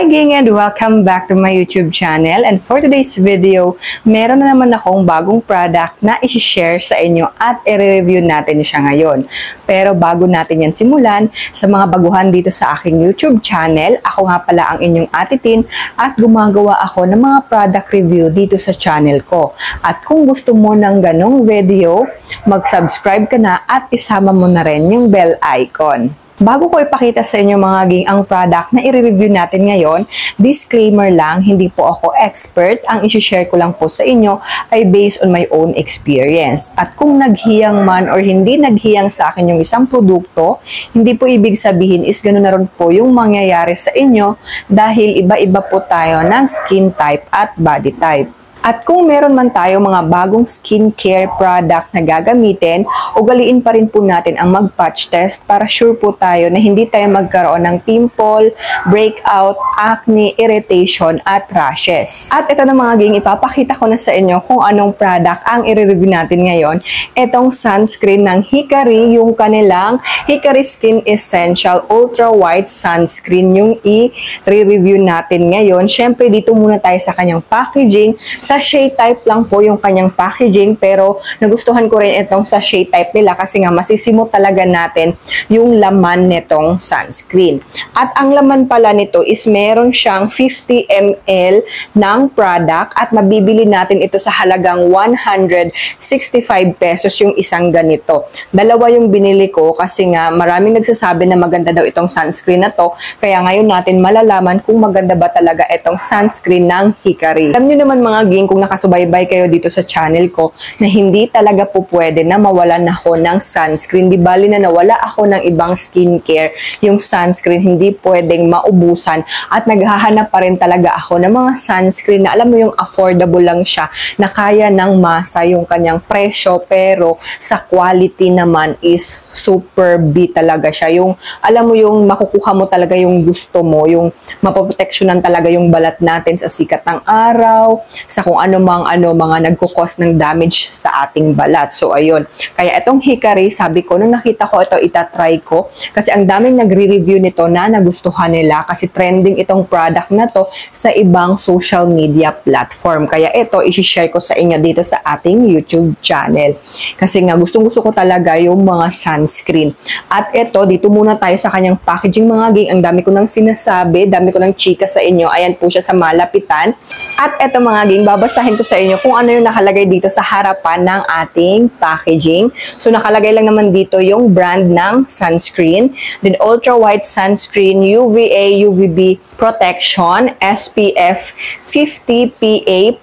Hi gang and welcome back to my YouTube channel, and for today's video, meron na naman akong bagong product na isi-share sa inyo at i-review natin siya ngayon. Pero bago natin yan simulan, sa mga baguhan dito sa aking YouTube channel, ako nga pala ang inyong Ate Tin at gumagawa ako ng mga product review dito sa channel ko. At kung gusto mo ng ganong video, mag-subscribe ka na at isama mo na rin yung bell icon. Bago ko ipakita sa inyo mga ging ang product na i-review natin ngayon, disclaimer lang, hindi po ako expert. Ang isi-share ko lang po sa inyo ay based on my own experience. At kung naghiyang man or hindi naghiyang sa akin yung isang produkto, hindi po ibig sabihin is ganoon na rin po yung mangyayari sa inyo dahil iba-iba po tayo ng skin type at body type. At kung meron man tayo mga bagong skincare product na gagamitin, ugaliin pa rin po natin ang mag-patch test para sure po tayo na hindi tayo magkaroon ng pimple, breakout, acne, irritation, at rashes. At ito na mga ging, ipapakita ko na sa inyo kung anong product ang i-review natin ngayon. Itong sunscreen ng Hikari, yung kanilang Hikari Skin Essential Ultra White Sunscreen yung i-review natin ngayon. Syempre, dito muna tayo sa kanyang packaging. Sachet type lang po yung kanyang packaging, pero nagustuhan ko rin itong sachet type nila kasi nga masisimot talaga natin yung laman nitong sunscreen. At ang laman pala nito is meron siyang 50 ml ng product at mabibili natin ito sa halagang 165 pesos yung isang ganito. Dalawa yung binili ko kasi nga maraming nagsasabi na maganda daw itong sunscreen na to, kaya ngayon natin malalaman kung maganda ba talaga itong sunscreen ng Hikari. Alam nyo naman mga ging, kung nakasubaybay kayo dito sa channel ko, na hindi talaga po pwede na mawalan ako ng sunscreen. Di bali na nawala ako ng ibang skincare, yung sunscreen hindi pwedeng maubusan at naghahanap pa rin talaga ako ng mga sunscreen na alam mo yung affordable lang siya, na kaya ng masa yung kanyang presyo pero sa quality naman is super B talaga siya. Yung alam mo yung makukuha mo talaga yung gusto mo, yung mapoproteksyonan talaga yung balat natin sa sikat ng araw, sa kung ano mga nagkukos ng damage sa ating balat. So, ayun. Kaya itong Hikari, sabi ko, nung nakita ko ito, itatry ko. Kasi ang daming nagre-review nito na nagustuhan nila kasi trending itong product na to sa ibang social media platform. Kaya ito, isi-share ko sa inyo dito sa ating YouTube channel. Kasi nga, gustong-gusto ko talaga yung mga sunscreen. At ito, dito muna tayo sa kanyang packaging mga ging. Ang dami ko nang sinasabi, dami ko nang chika sa inyo. Ayan po siya sa malapitan. At ito mga ging, babasahin ko sa inyo kung ano yung nakalagay dito sa harapan ng ating packaging. So, nakalagay lang naman dito yung brand ng sunscreen. Then, Ultra White Sunscreen, UVA, UVB Protection, SPF 50 PA++++,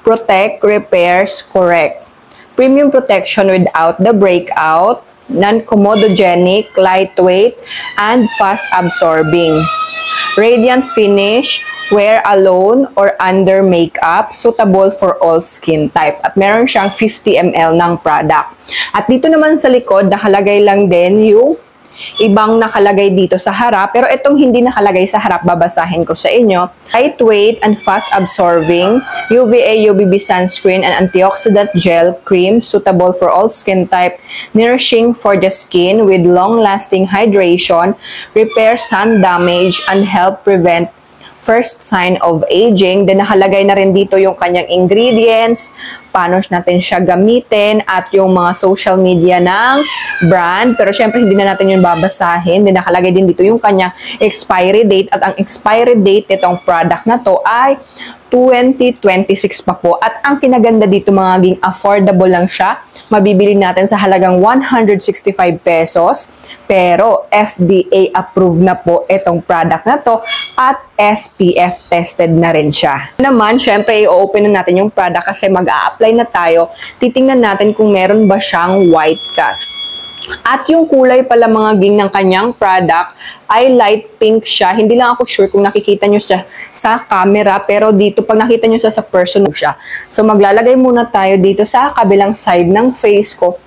Protect, Repairs, Correct. Premium protection without the breakout, non-comedogenic, lightweight, and fast-absorbing. Radiant finish, wear alone or under makeup, suitable for all skin type. At meron siyang 50 ml ng product. At dito naman sa likod, nakalagay lang din yung ibang nakalagay dito sa harap. Pero itong hindi nakalagay sa harap, babasahin ko sa inyo. Lightweight and fast-absorbing, UVA, UVB sunscreen and antioxidant gel cream, suitable for all skin type, nourishing for the skin with long-lasting hydration, repair sun damage, and help prevent first sign of aging. Then nakalagay na rin dito yung kanyang ingredients, paano natin siya gamitin, at yung mga social media ng brand. Pero syempre hindi na natin yung babasahin. Then nakalagay din dito yung kanyang expiry date, at ang expiry date nitong product na to ay 2026 pa po. At ang kinaganda dito mga ging, affordable lang siya. Mabibili natin sa halagang 165 pesos. Pero FDA approved na po itong product na to at SPF tested na rin siya. Naman, syempre i-open na natin yung product kasi mag-a-apply na tayo. Titingnan natin kung meron ba siyang white cast. At yung kulay pala mga ging ng kanyang product ay light pink siya. Hindi lang ako sure kung nakikita nyo siya sa camera, pero dito pag nakita nyo siya sa person siya. So maglalagay muna tayo dito sa kabilang side ng face ko.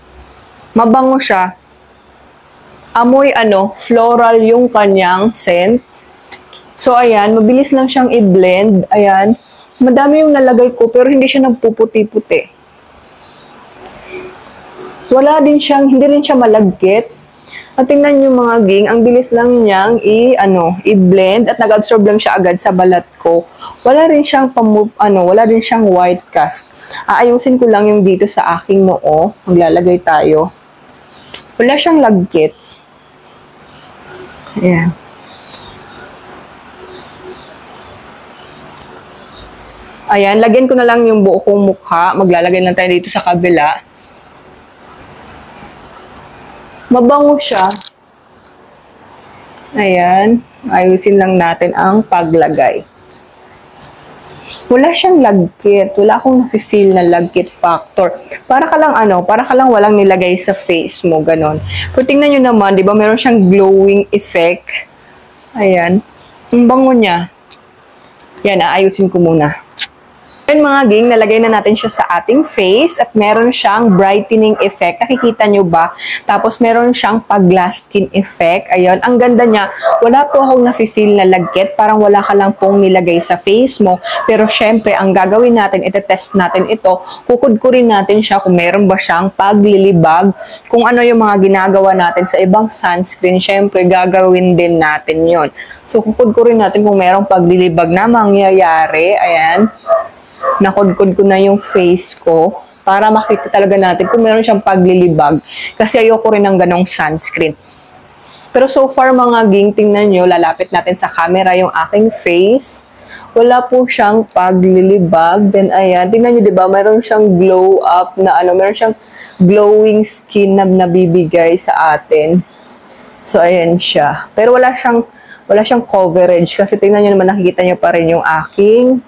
Mabango siya. Amoy floral yung kanyang scent. So ayan, mabilis lang siyang i-blend. Ayan, madami yung nalagay ko pero hindi siya nagpuputi-puti. Wala din siyang, hindi rin siya malagkit. At tingnan nyo mga ging, ang bilis lang niyang i-blend at nag-absorb lang siya agad sa balat ko. Wala rin siyang wala rin siyang white cast. Aayusin ko lang yung dito sa aking noo. Maglalagay tayo. Wala siyang lagkit. Ayan. Ayan, lagyan ko na lang yung buo kong mukha. Maglalagay lang tayo dito sa kabila. Mabango siya. Ayan. Ayusin lang natin ang paglagay. Wala siyang lagkit. Wala akong nafe-feel na lagkit factor. Para ka lang walang nilagay sa face mo, ganon. Pero tingnan nyo naman, di ba, meron siyang glowing effect. Ayan. Ang bango niya. Yan, aayusin ko muna. Ayan mga ging, nalagay na natin siya sa ating face at meron siyang brightening effect. Nakikita nyo ba? Tapos meron siyang pag-glass skin effect. Ayan, ang ganda niya. Wala po akong nafe-feel na lagkit. Parang wala ka lang pong nilagay sa face mo. Pero syempre, ang gagawin natin, itetest natin ito. Kukudkurin natin siya kung meron ba siyang paglilibag. Kung ano yung mga ginagawa natin sa ibang sunscreen, syempre gagawin din natin yon. So, kukudkurin natin kung merong paglilibag na mangyayari. Ayan. Nakudkod ko na yung face ko para makita talaga natin kung meron siyang paglilibag. Kasi ayoko rin ng ganong sunscreen. Pero so far mga ging, tingnan nyo, lalapit natin sa camera yung aking face. Wala po siyang paglilibag. Then ayan, tingnan nyo diba, meron siyang glow up na meron siyang glowing skin na nabibigay sa atin. So ayan siya. Pero wala siyang coverage kasi tingnan nyo naman, nakikita nyo pa rin yung aking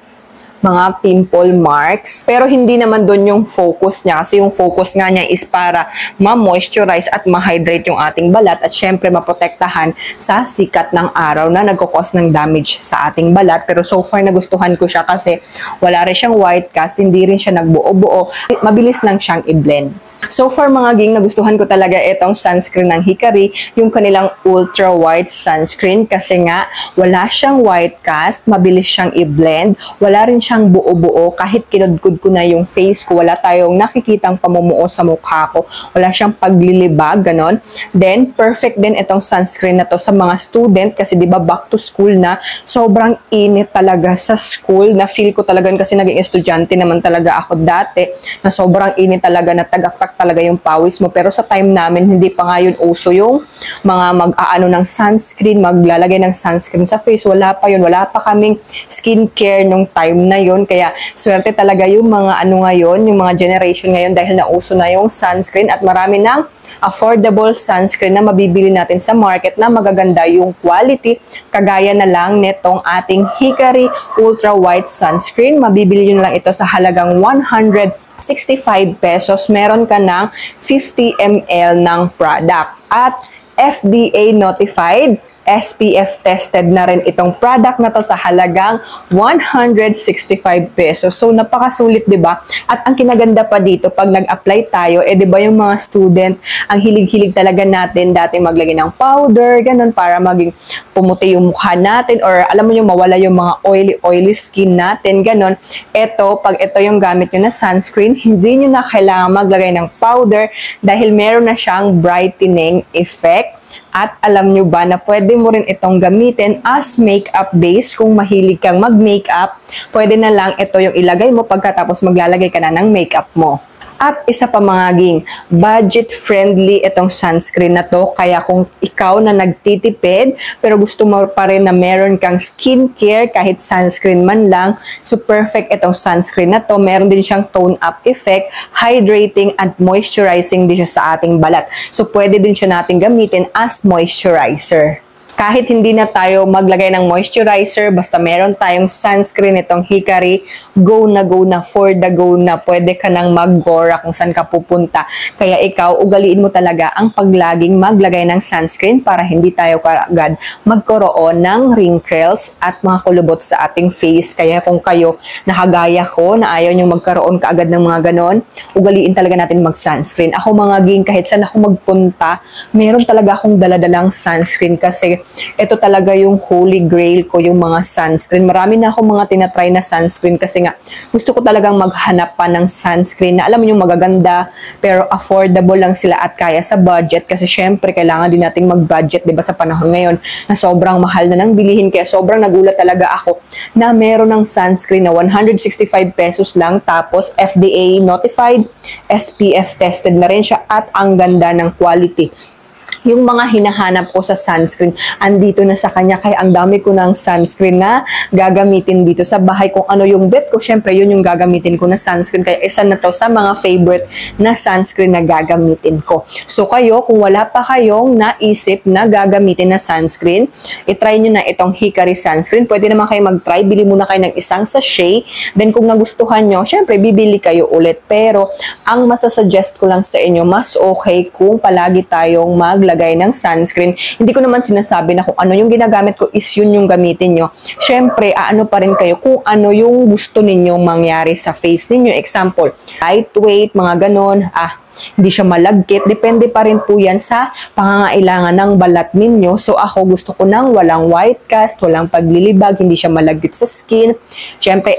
mga pimple marks. Pero hindi naman doon yung focus niya. Kasi yung focus nga niya is para ma-moisturize at ma-hydrate yung ating balat at syempre maprotektahan sa sikat ng araw na nagkukos ng damage sa ating balat. Pero so far nagustuhan ko siya kasi wala rin siyang white cast, hindi rin siya nagbuo-buo. Mabilis lang siyang i-blend. So far mga ging, nagustuhan ko talaga itong sunscreen ng Hikari, yung kanilang ultra white sunscreen kasi nga wala siyang white cast, mabilis siyang i-blend, wala rin siyang buo-buo, kahit kinudkod ko na yung face ko, wala tayong nakikitang pamumuo sa mukha ko, wala siyang paglilibag, ganon. Then, perfect din itong sunscreen na to sa mga student kasi di ba back to school na, sobrang init talaga sa school, na feel ko talaga kasi naging estudyante naman talaga ako dati, na sobrang init talaga, na tagaktak talaga yung pawis mo. Pero sa time namin, hindi pa nga yun uso yung mga mag-aano ng sunscreen, maglalagay ng sunscreen sa face, wala pa yun, wala pa kaming skincare nung time na yun. Kaya swerte talaga yung mga ngayon, yung mga generation ngayon dahil nauso na yung sunscreen at marami ng affordable sunscreen na mabibili natin sa market na magaganda yung quality. Kagaya na lang netong ating Hikari Ultra White Sunscreen. Mabibili nyo na lang ito sa halagang 165 pesos. Meron ka ng 50 ml ng product. At FDA notified, SPF tested na rin itong product na to sa halagang 165 pesos. So, napakasulit, di ba? At ang kinaganda pa dito, pag nag-apply tayo, di ba yung mga student, ang hilig-hilig talaga natin dati maglagay ng powder, ganun, para maging pumuti yung mukha natin, or alam mo yung mawala yung mga oily skin natin, ganun. Pag ito yung gamit nyo na sunscreen, hindi nyo na kailangan maglagay ng powder dahil meron na siyang brightening effect. At alam nyo ba na pwede mo rin itong gamitin as makeup base kung mahilig kang mag-makeup. Pwede na lang ito yung ilagay mo pagkatapos maglalagay ka na ng makeup mo. At isa pa mga ging, budget-friendly itong sunscreen na to. Kaya kung ikaw na nagtitipid, pero gusto mo pa rin na meron kang skincare kahit sunscreen man lang, so perfect itong sunscreen na to. Meron din siyang tone-up effect, hydrating and moisturizing din siya sa ating balat. So pwede din siya natin gamitin as moisturizer. Kahit hindi na tayo maglagay ng moisturizer, basta meron tayong sunscreen itong Hikari, go na for the go na. Pwede ka nang mag-gora kung saan ka pupunta. Kaya ikaw, ugaliin mo talaga ang paglaging maglagay ng sunscreen para hindi tayo kaagad magkaroon ng wrinkles at mga kulubot sa ating face. Kaya kung kayo nakagaya ko na ayaw nyo magkaroon kaagad ng mga ganon, ugaliin talaga natin mag-sunscreen. Ako mga ging, kahit saan ako magpunta, meron talaga akong daladalang sunscreen kasi ito talaga yung holy grail ko, yung mga sunscreen. Marami na akong mga tinatry na sunscreen kasi nga gusto ko talagang maghanap pa ng sunscreen na alam mo yung magaganda pero affordable lang sila at kaya sa budget kasi syempre kailangan din nating mag-budget, 'di ba, sa panahon ngayon na sobrang mahal na ng bilihin, kaya sobrang nagulat talaga ako na meron ng sunscreen na 165 pesos lang tapos FDA notified, SPF tested na rin siya at ang ganda ng quality. Yung mga hinahanap ko sa sunscreen, andito na sa kanya. Kaya ang dami ko ng sunscreen na gagamitin dito sa bahay. Kung ano yung bet ko, syempre yun yung gagamitin ko na sunscreen. Kaya isa na to sa mga favorite na sunscreen na gagamitin ko. So kayo, kung wala pa kayong naisip na gagamitin na sunscreen, itry nyo na itong Hikari sunscreen. Pwede naman kayo mag-try. Bili muna kayo ng isang sachet. Then kung nagustuhan nyo, syempre bibili kayo ulit. Pero ang masasuggest ko lang sa inyo, mas okay kung palagi tayong maglagay ng sunscreen. Hindi ko naman sinasabi na kung ano yung ginagamit ko is yun yung gamitin nyo. Syempre, ano pa rin kayo kung ano yung gusto ninyong mangyari sa face ninyo. Example, lightweight, mga ganon, hindi siya malagkit. Depende pa rin po yan sa pangangailangan ng balat ninyo. So ako gusto ko ng walang white cast, walang paglilibag, hindi siya malagkit sa skin. Siyempre,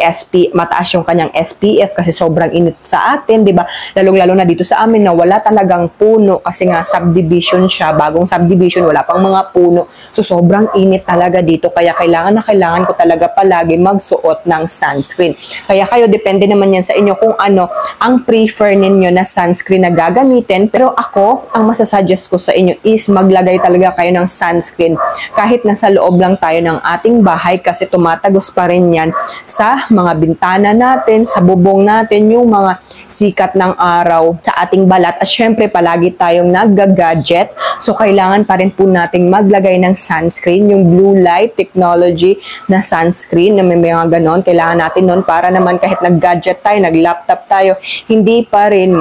mataas yung kanyang SPF kasi sobrang init sa atin, di ba? Lalong-lalo na dito sa amin na wala talagang puno kasi nga subdivision siya, bagong subdivision, wala pang mga puno. So sobrang init talaga dito kaya kailangan ko talaga palagi magsuot ng sunscreen. Kaya kayo, depende naman yan sa inyo kung ano ang prefer ninyo na sunscreen na gagamitin. Pero ako, ang masasuggest ko sa inyo is maglagay talaga kayo ng sunscreen kahit nasa loob lang tayo ng ating bahay kasi tumatagos pa rin yan sa mga bintana natin, sa bubong natin, yung mga sikat ng araw sa ating balat. At syempre, palagi tayong nag-gadget. So, kailangan pa rin po nating maglagay ng sunscreen, yung blue light technology na sunscreen na may mga ganon. Kailangan natin nun para naman kahit nag-gadget tayo, nag-laptop tayo, hindi pa rin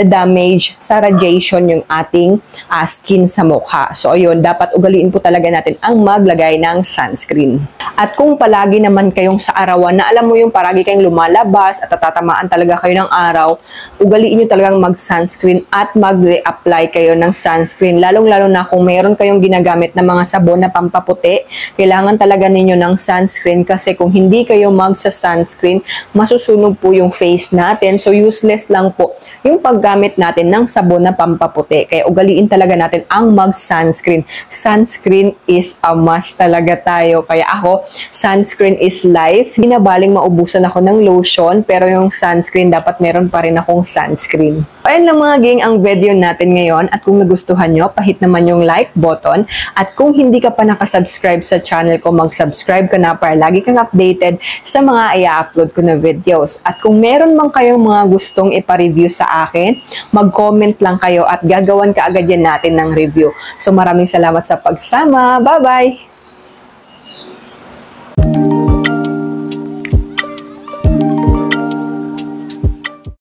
damage sa radiation yung ating skin sa mukha. So, ayun, dapat ugaliin po talaga natin ang maglagay ng sunscreen. At kung palagi naman kayong sa arawan na alam mo yung palagi kayong lumalabas at tatatamaan talaga kayo ng araw, ugaliin nyo talagang mag-sunscreen at mag-reapply kayo ng sunscreen. Lalong-lalo na kung mayroon kayong ginagamit na mga sabon na pampaputi, kailangan talaga ninyo ng sunscreen kasi kung hindi kayo magsa-sunscreen, masusunog po yung face natin. So, useless lang po yung paggamit natin ng sabon na pampaputi. Kaya ugaliin talaga natin ang mag-sunscreen. Sunscreen is a must talaga tayo. Kaya ako, sunscreen is life. Hindi na baling maubusan ako ng lotion, pero yung sunscreen, dapat meron pa rin akong sunscreen. Ayun lang mga gang ang video natin ngayon. At kung nagustuhan nyo, pahit naman yung like button. At kung hindi ka pa nakasubscribe sa channel ko, mag-subscribe ka na para lagi kang updated sa mga i-upload ko na videos. At kung meron mang kayong mga gustong ipa-review sa akin, mag-comment lang kayo at gagawan ka agad yan natin ng review. So maraming salamat sa pagsama. Bye-bye!